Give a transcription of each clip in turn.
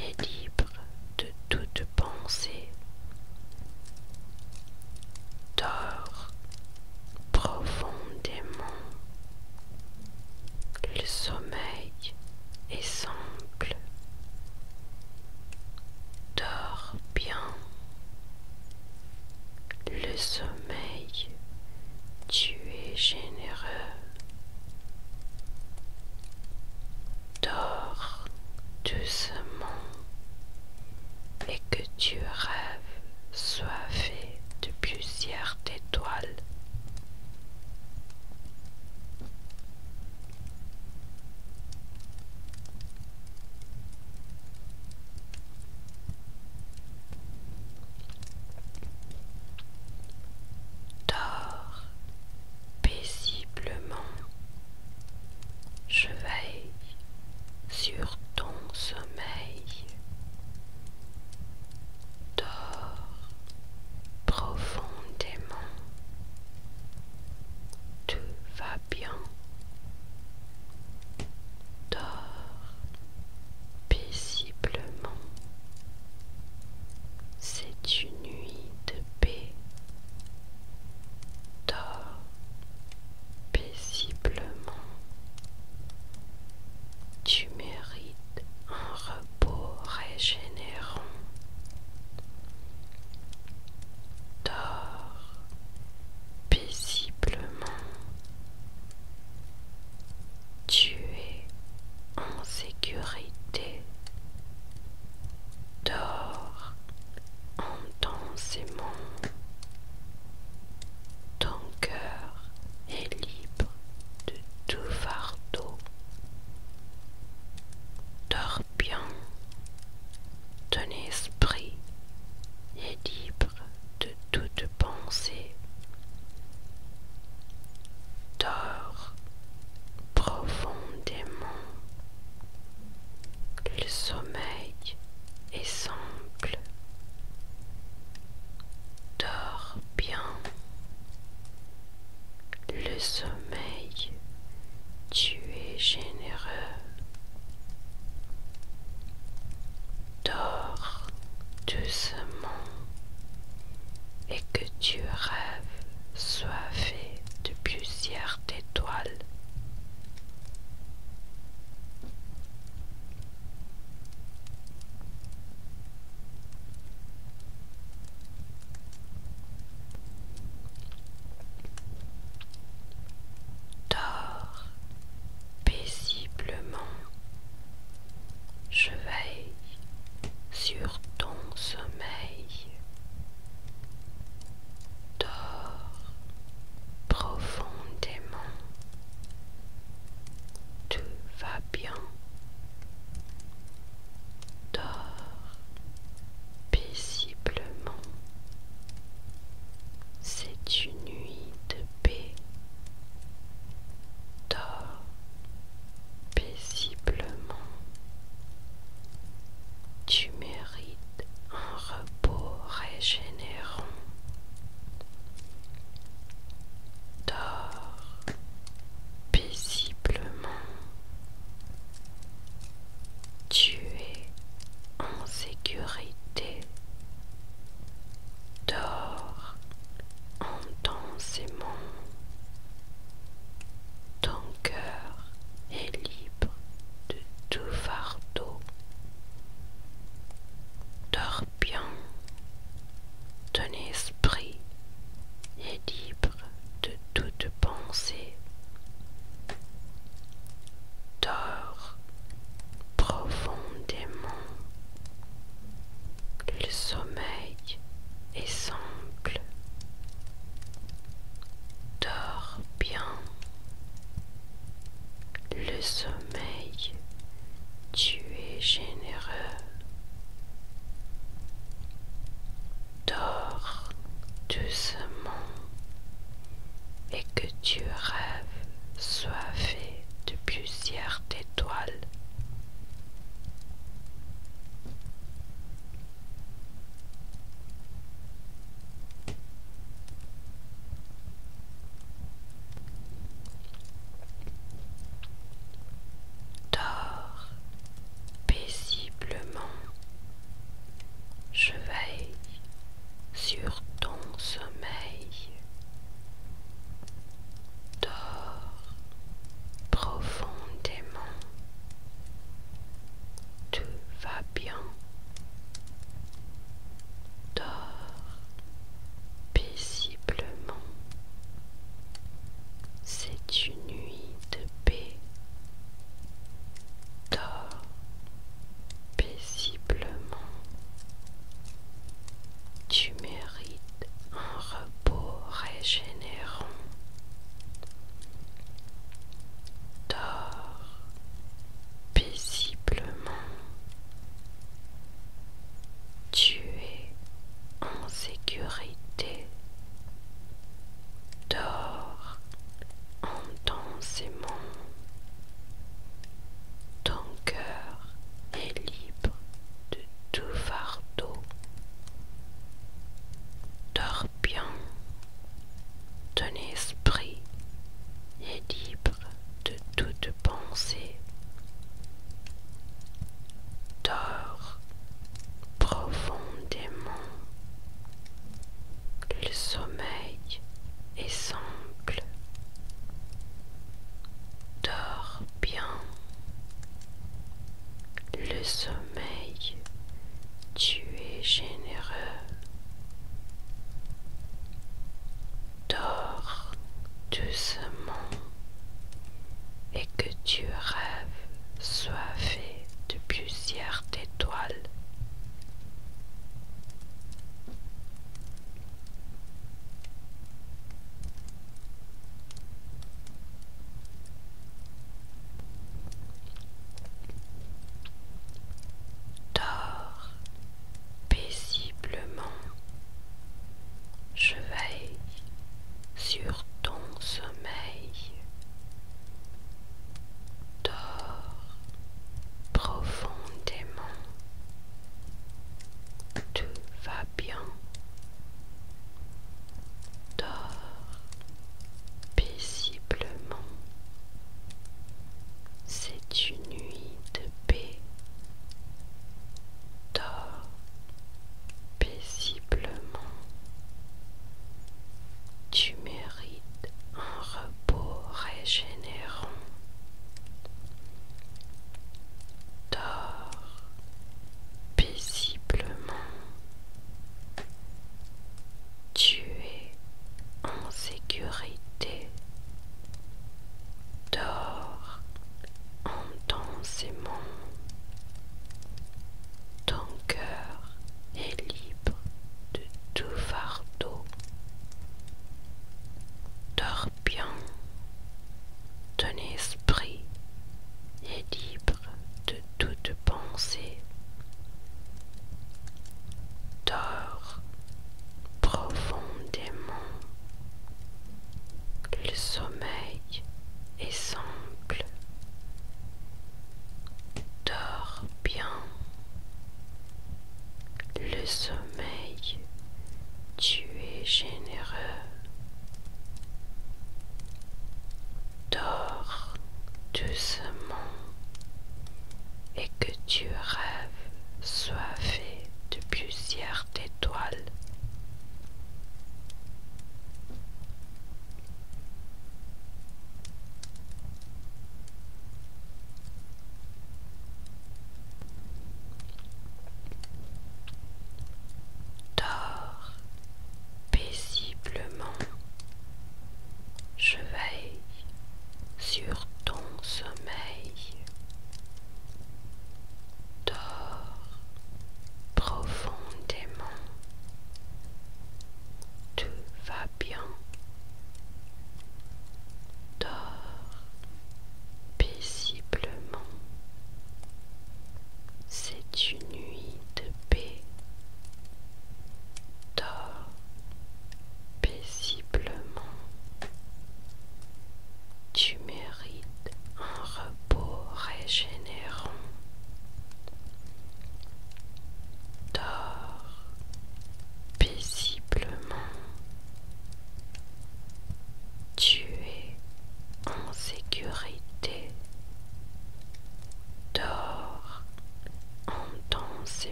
et libre de toute pensée. Dors profondément. Le sommeil est simple. Dors bien. Le sommeil, tu es généreux. Dors doucement et que tu rêves soient faits de plusieurs étoiles. Dors paisiblement. Je veille sur ton sommeil. Dors profondément. Tout va bien. Dors paisiblement. C'est une nuit de paix. Dors paisiblement. Tu mérites un repos régénérant. Dors paisiblement. Tu es en sécurité. Dors intensément. Ton cœur est libre de tout fardeau. Dors bien. Ton esprit est libre de toute pensée. Dors profondément. Le sommeil est simple. Dors bien. Le sommeil, tu es généreux. Dors doucement et que tu rêves soient faits de plusieurs étoiles. Dors paisiblement. Je veille sur ton sommeil. Dors profondément.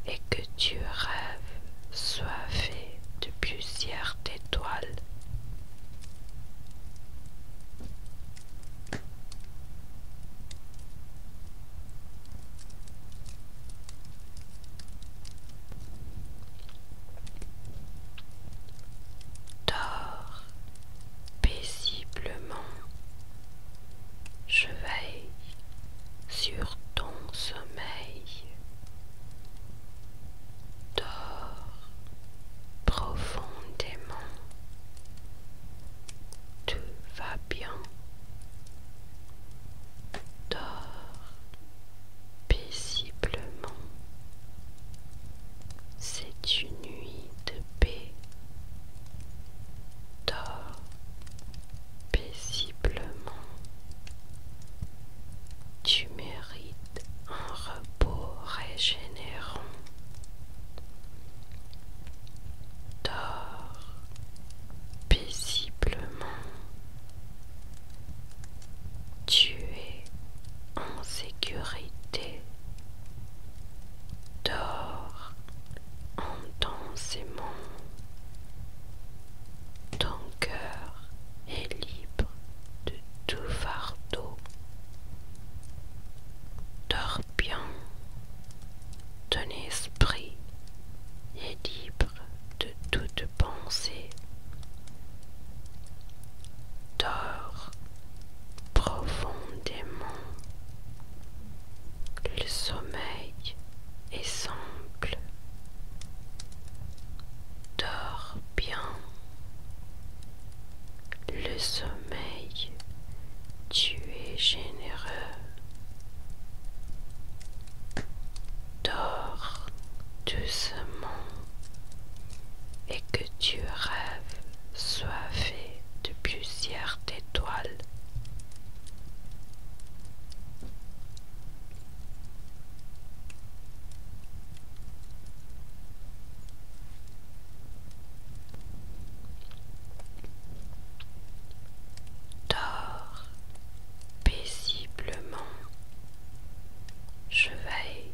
et que tu rêves soit fait de plusieurs étoiles. Dors paisiblement. Je veille sur ton sommeil. Dors profondément. Tout va bien. Dors paisiblement. C'est une nuit de paix. Dors paisiblement. Tu mérites un repos régénérant. Dors paisiblement. Tu es en sécurité. Dors intensément. Ton cœur est libre de tout fardeau. Dors bien. Ton esprit est libre de toute pensée. Dors profondément. Le sommeil est simple. Dors bien. Le sommeil, tu es généreux. Dors doucement et que tu rêves soit fait de plusieurs étoiles. Dors paisiblement. Je veille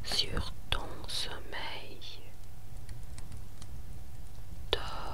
sur ton sommeil. Dors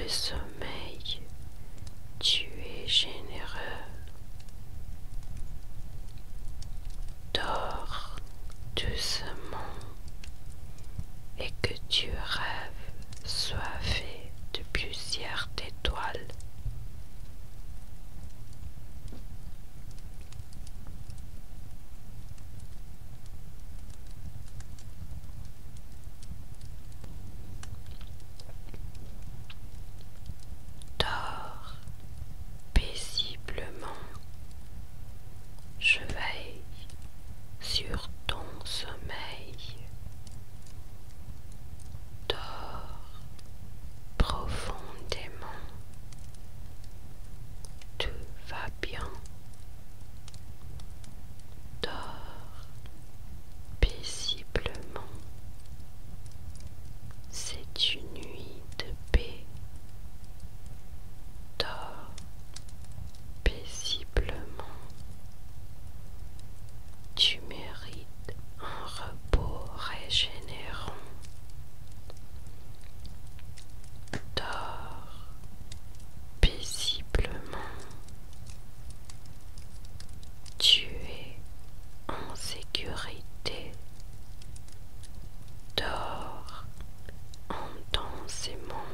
sommeil, tu es généreux. Dors doucement et que tu rêves sois fait de plusieurs étoiles. Dors paisiblement. Je veille sur ton sommeil. Dors profondément. Tout va bien. Dors paisiblement. C'est une nuit de paix. Dors paisiblement. Tu mérites un repos régénérant. Dors paisiblement. Tu es en sécurité. Dors intensément.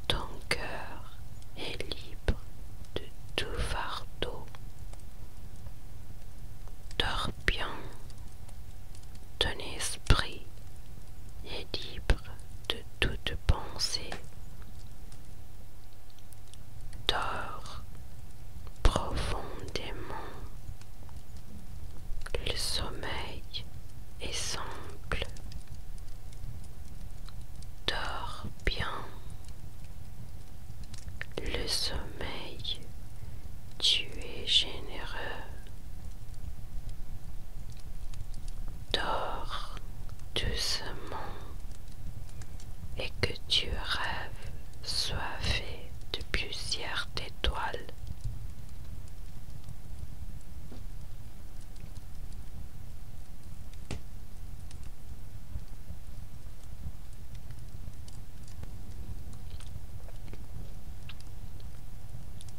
Ton cœur est libre de tout fardeau. Dors bien. Ton esprit est libre de toute pensée. Dors profondément. Le sommeil est simple. Dors bien. Le sommeil, tu es généreux. Dors doucement et que tu rêves sois fait de plusieurs étoiles.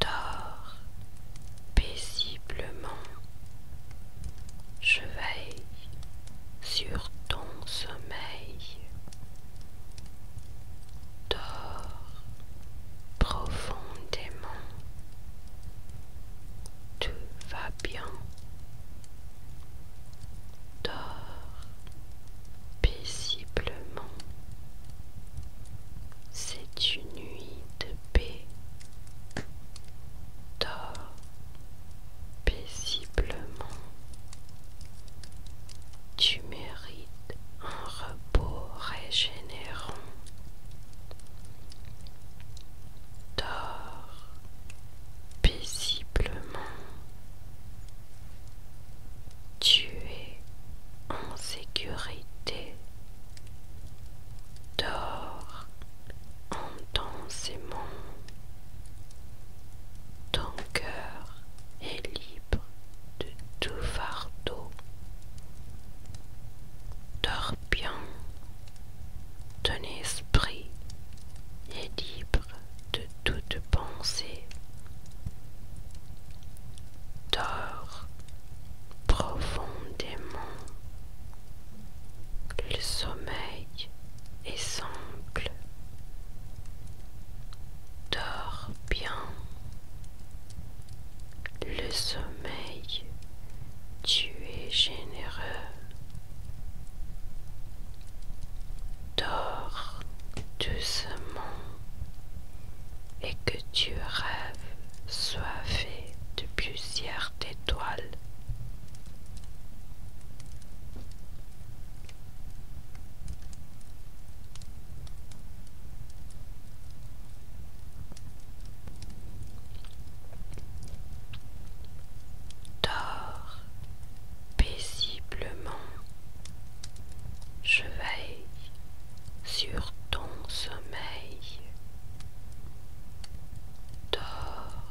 Dors paisiblement. Je veille sur ton sommeil. Dors profondément. Tout va bien. Dors paisiblement. C'est une nuit de paix. Dors paisiblement. Tu mérites un repos régénérant. Dors paisiblement. Tu es en sécurité. Dors intensément. Ton cœur est libre de tout fardeau. Dors bien. Ton esprit est libre de toute pensée. Dors profondément. Le sommeil est simple. Dors bien. Le sommeil, tu es généreux. Dors doucement et que tu rêves sois fait de plusieurs étoiles. Dors paisiblement. Je veille sur ton sommeil. Dors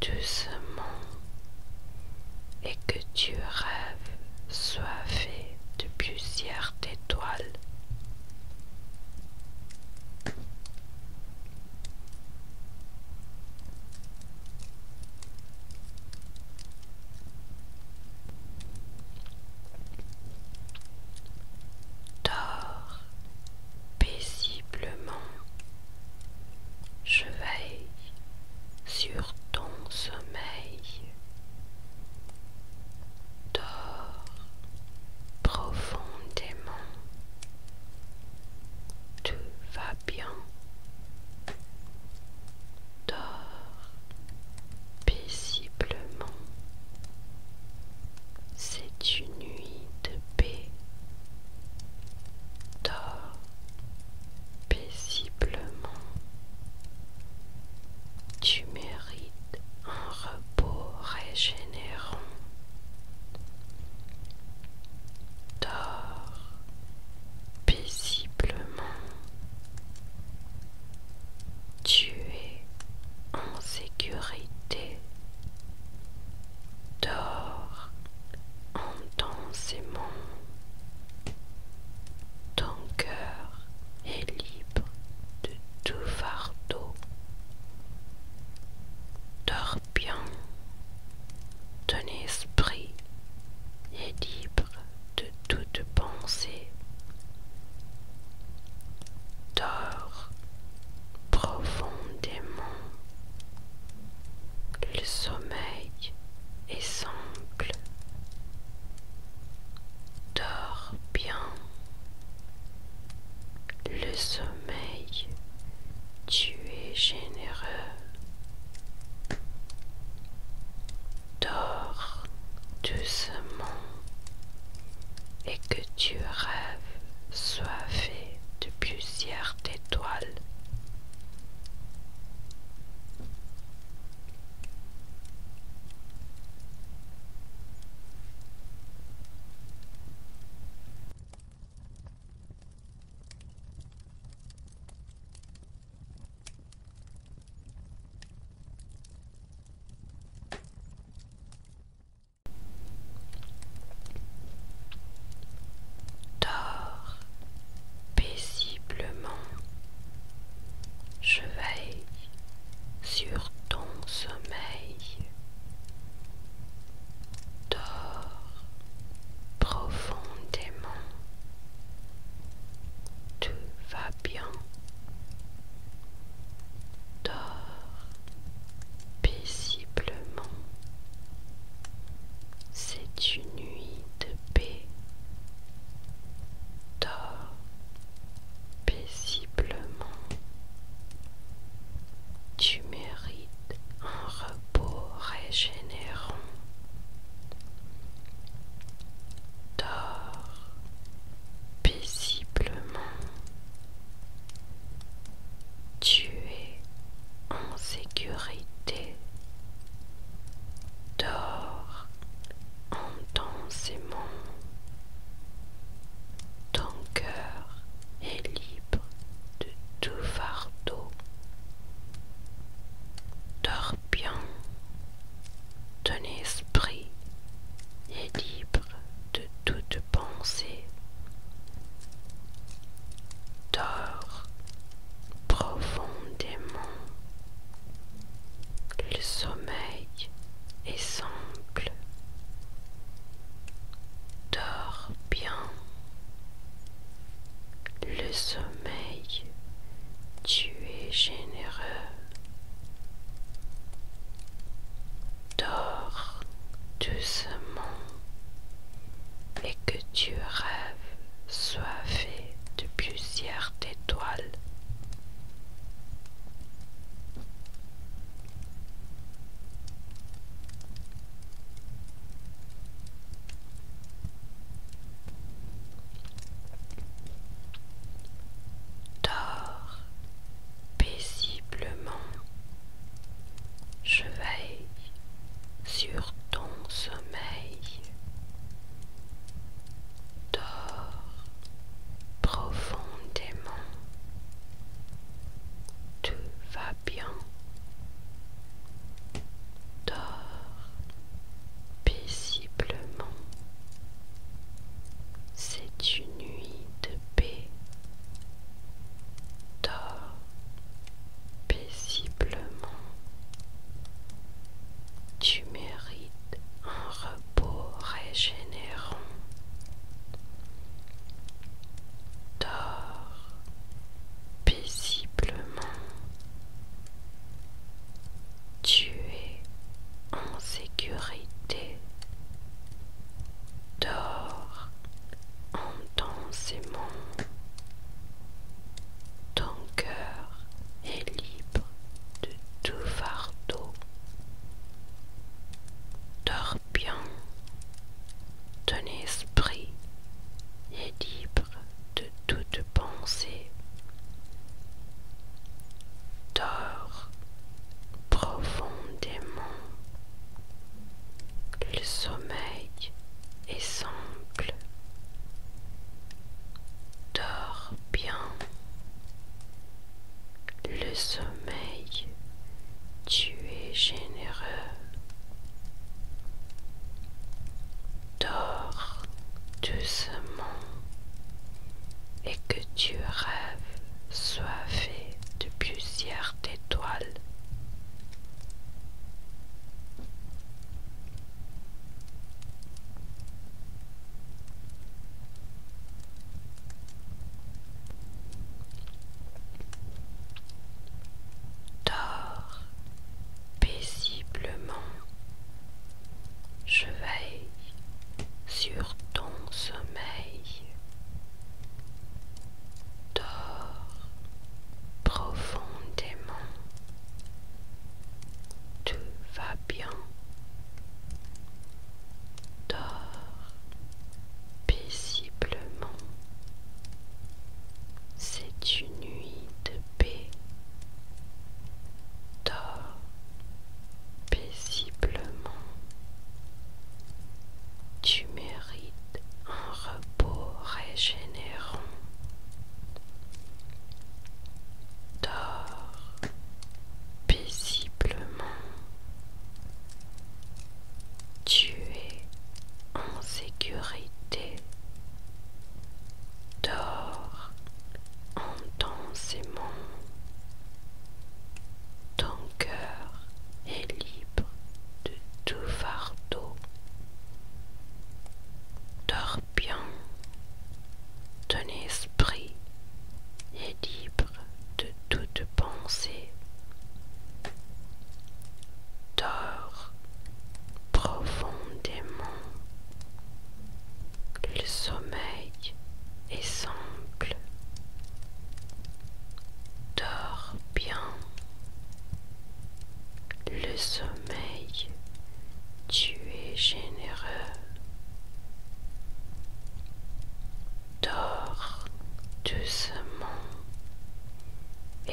doucement et que tu rêves soifé de plusieurs étoiles. Dors paisiblement. Je veille sur ton sommeil. Dors profondément. Tout va bien. Dors paisiblement. C'est une nuit de paix. Dors paisiblement. Tu mérites un repos régénérant. Dors paisiblement. Tu es en sécurité. Dors intensément. Ton cœur est libre de tout fardeau. Dors bien. Ton esprit est libre de toute pensée. Dors profondément. Le sommeil est simple. Dors bien. Le sommeil, tu es généreux. Dors doucement et que tu rêves soifé de plusieurs étoiles. Dors paisiblement. Je veille sur ton sommeil. Dors profondément. Tout va bien. Dors paisiblement. C'est une nuit de paix. Dors paisiblement. Tu mérites un repos régénérant. Dors paisiblement. Tu es en sécurité. Dors intensément. Ton cœur est libre de tout fardeau. Dors bien. Ton esprit est libre de toute pensée. Dors profondément. Le sommeil est simple. Dors bien. Le sommeil, tu es généreux. Dors doucement et que tu rêves soifé de plusieurs étoiles. Dors paisiblement.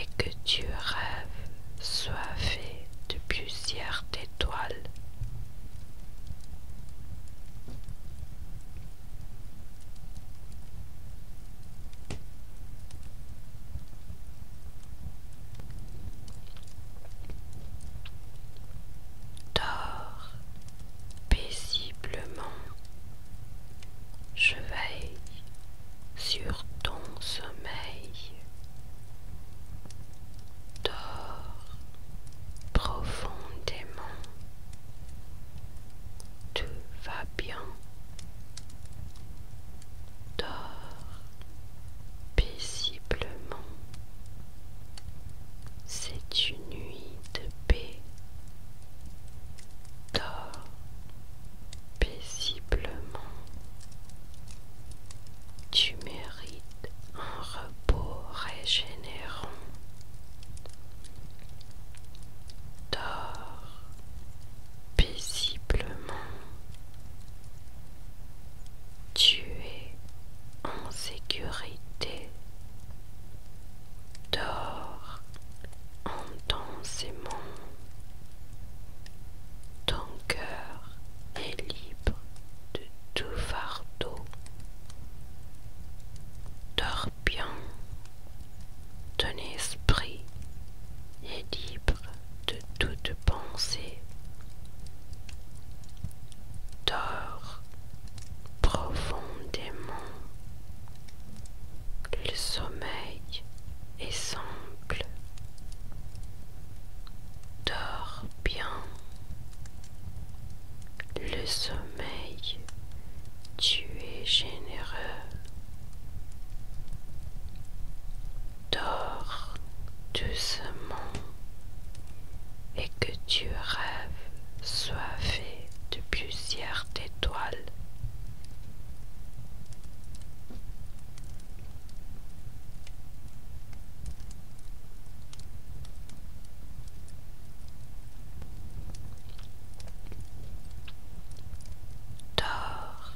et que tu rêves soifé de plusieurs étoiles. Dors paisiblement, je veille sur ton sommeil. Dors profondément, tout va bien. Dors paisiblement, c'est une nuit de paix. Dors paisiblement, tu mérites un repos régénérant. Dors paisiblement, tu es en sécurité. Dors intensément, ton cœur est libre de tout fardeau. Dors bien, ton esprit est libre de toute pensée. Dors profondément, le sommeil est simple. Dors bien, le sommeil, tu es généreux. Dors doucement et que tu rêves soifé de plusieurs étoiles. Dors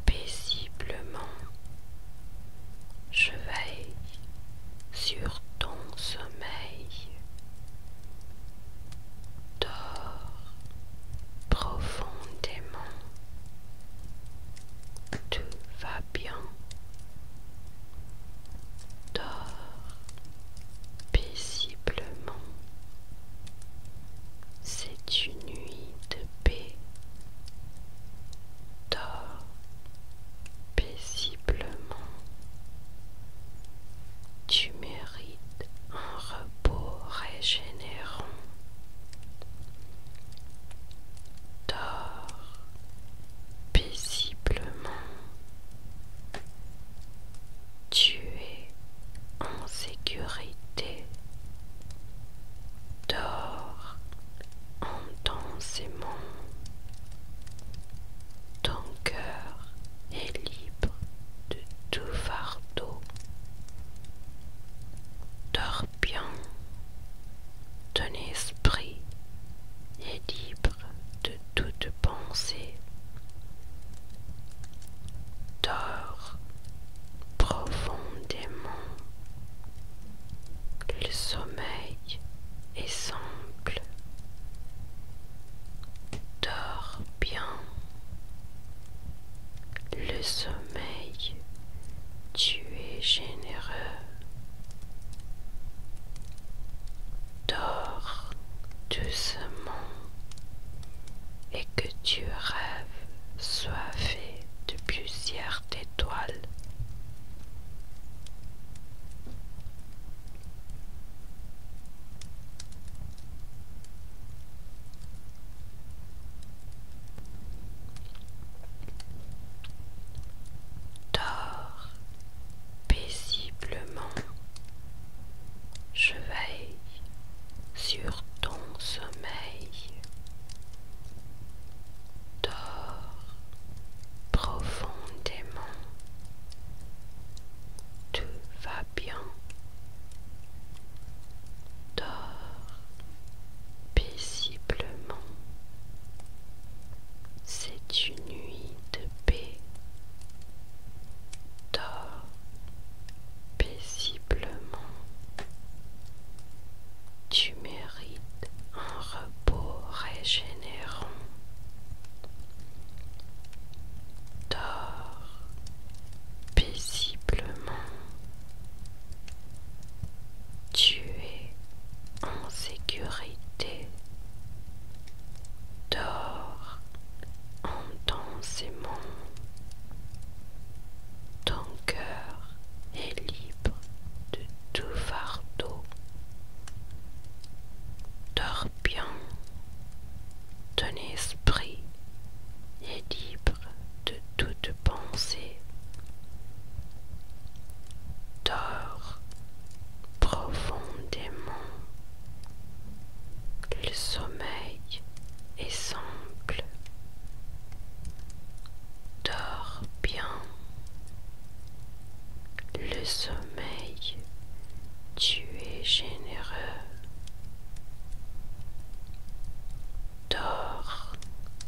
paisiblement, je veille sur ton sommeil. Dors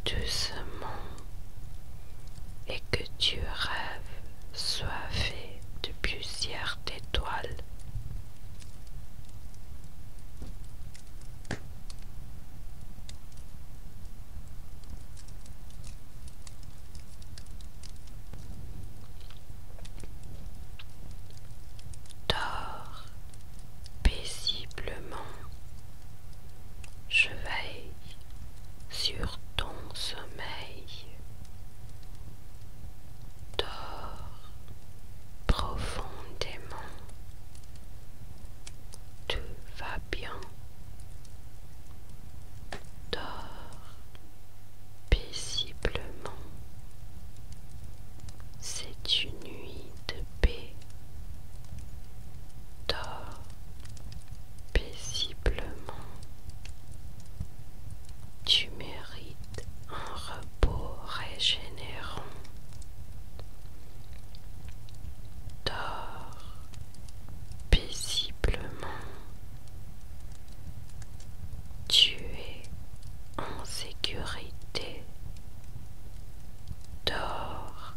doucement et que tu rêves soifé de plusieurs étoiles. Dors paisiblement. Je veille sur ton sommeil. Dors profondément. Tout va bien. Dors paisiblement. C'est une nuit de paix. Dors paisiblement. Tu mérites un repos régénérant. Dors paisiblement. Tu es en sécurité. Dors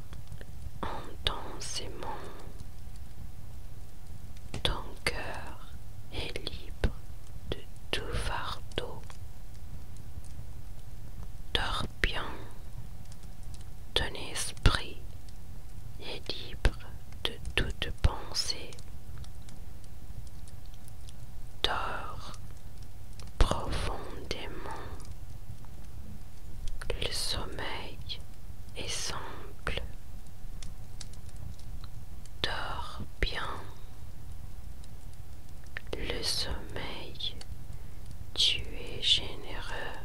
intensément. Ton cœur est libre de tout fardeau. Dors bien. Ton esprit est libre de toute pensée. Dors profondément. Le sommeil est simple. Dors bien. Le sommeil, tu es généreux.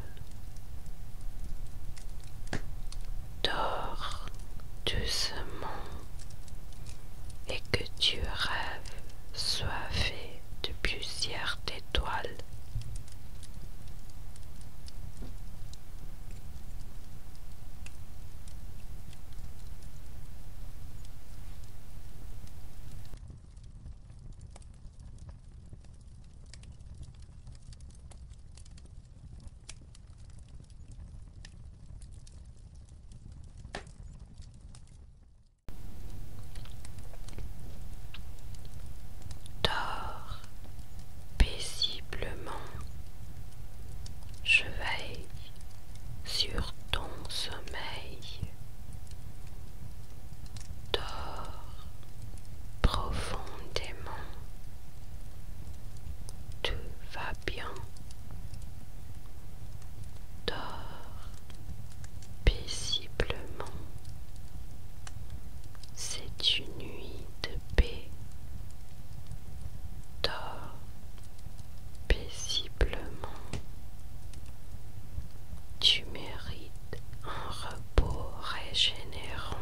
Dors doucement et que tu rêves soifé de plusieurs étoiles. Dors paisiblement. Je veille sur ton sommeil. Dors profondément. Tout va bien. Dors paisiblement. C'est une nuit de paix. Dors paisiblement. Tu mérites un repos régénérant.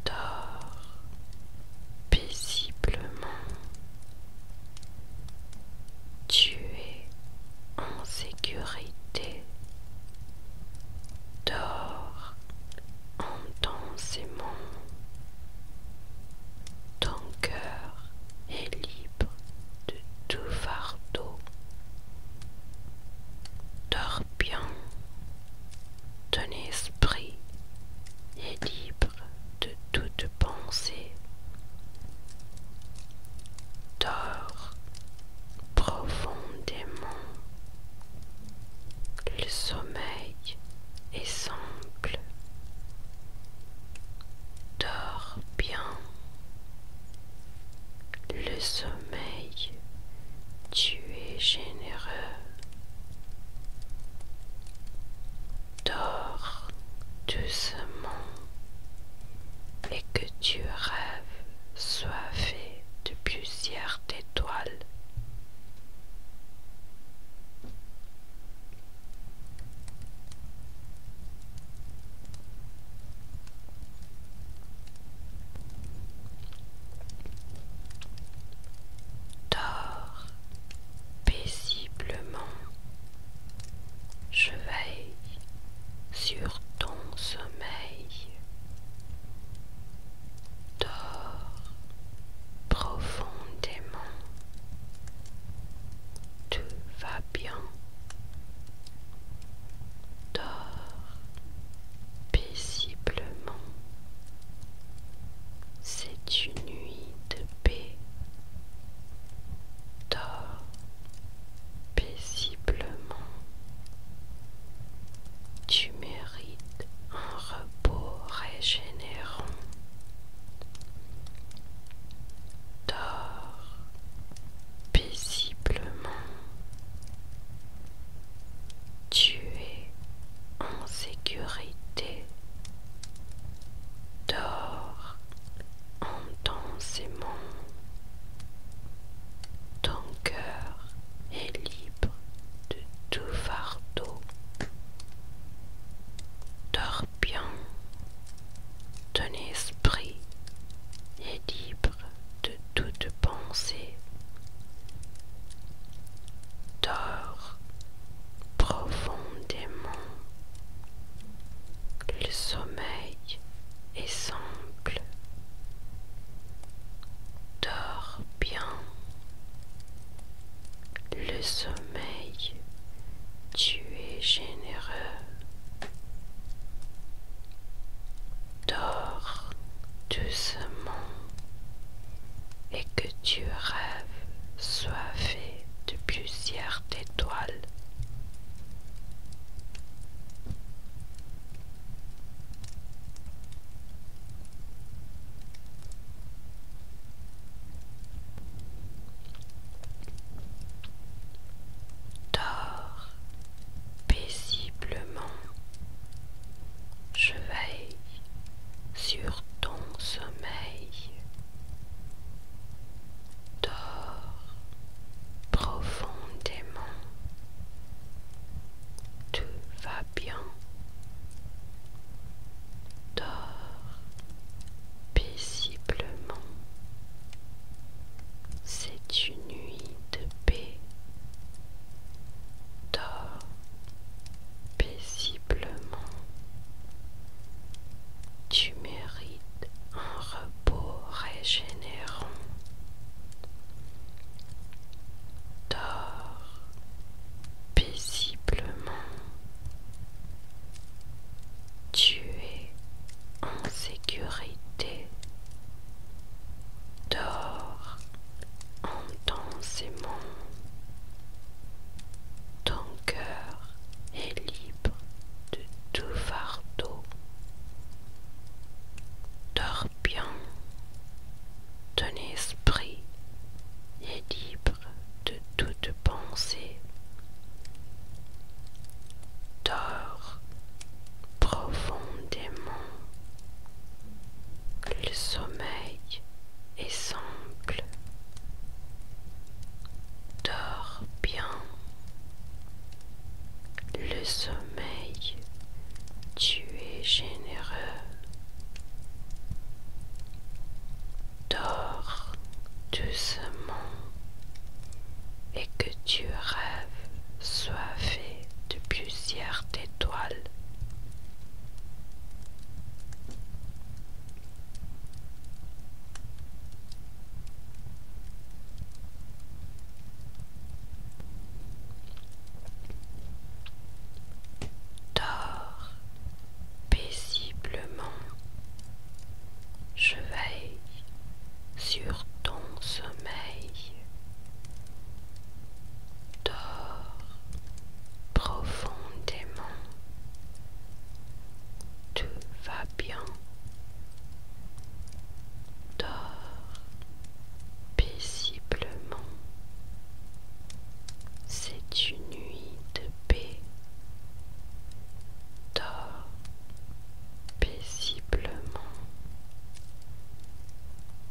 Dors paisiblement. Tu es en sécurité. Dors intensément. Ton cœur est libre de tout fardeau. Dors bien. Ton esprit est libre de toute pensée. Dors profondément. Le sommeil est simple. Dors bien. Le sommeil, tu es généreux. Dors doucement et que tu rêves soifé de plusieurs étoiles.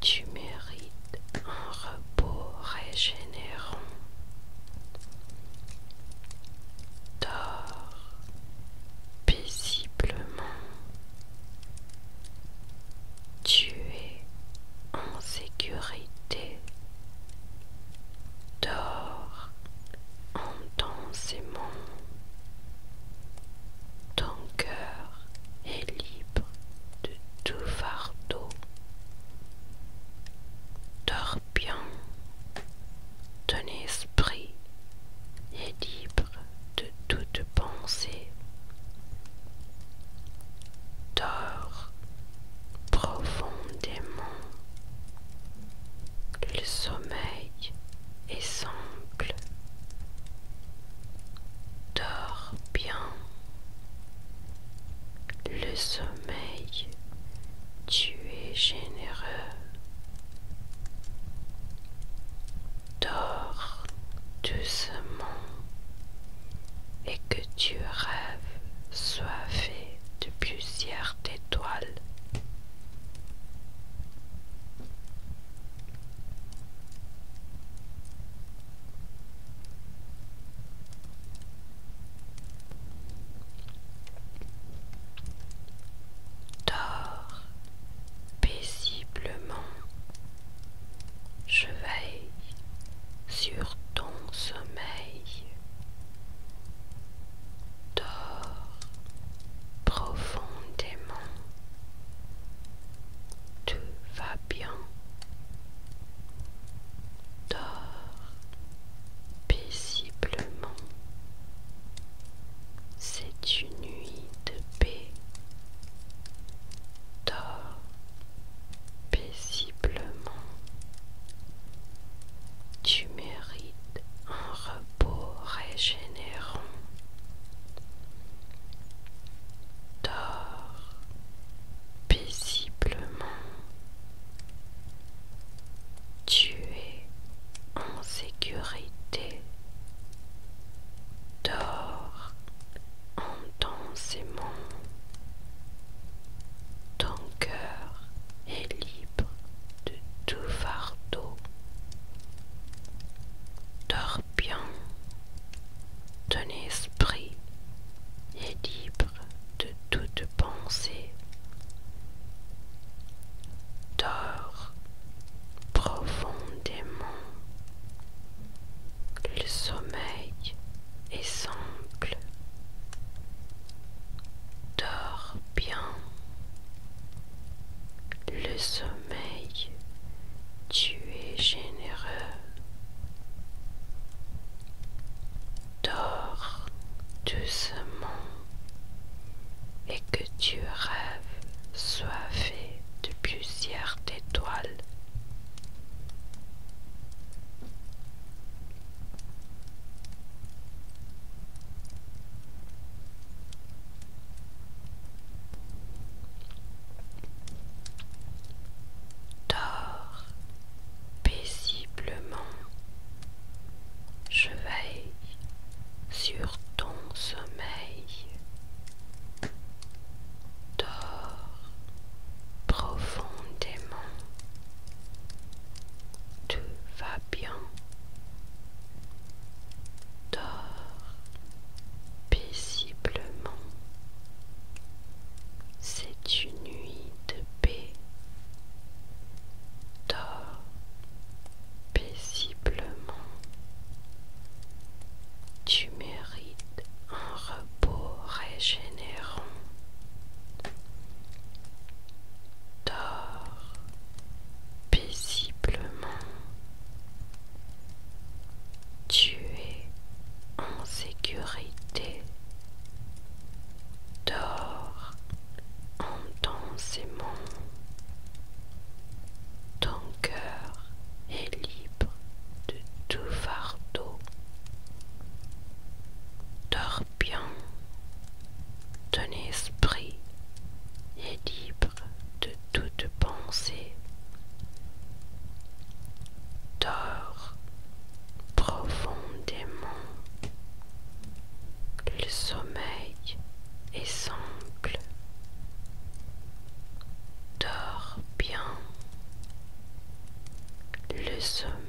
Tu mérites un repos régénérant. Dors paisiblement. Tu es en sécurité. Dors intensément. Ton cœur est libre de tout fardeau. Dors bien. Ton esprit est libre de toute pensée. Dors profondément. Le sommeil est simple. Dors bien. Le sommeil, tu es généreux. Dors doucement et que tu rêves soient faits de plusieurs étoiles. Dors paisiblement. Je veille sur ton sommeil. se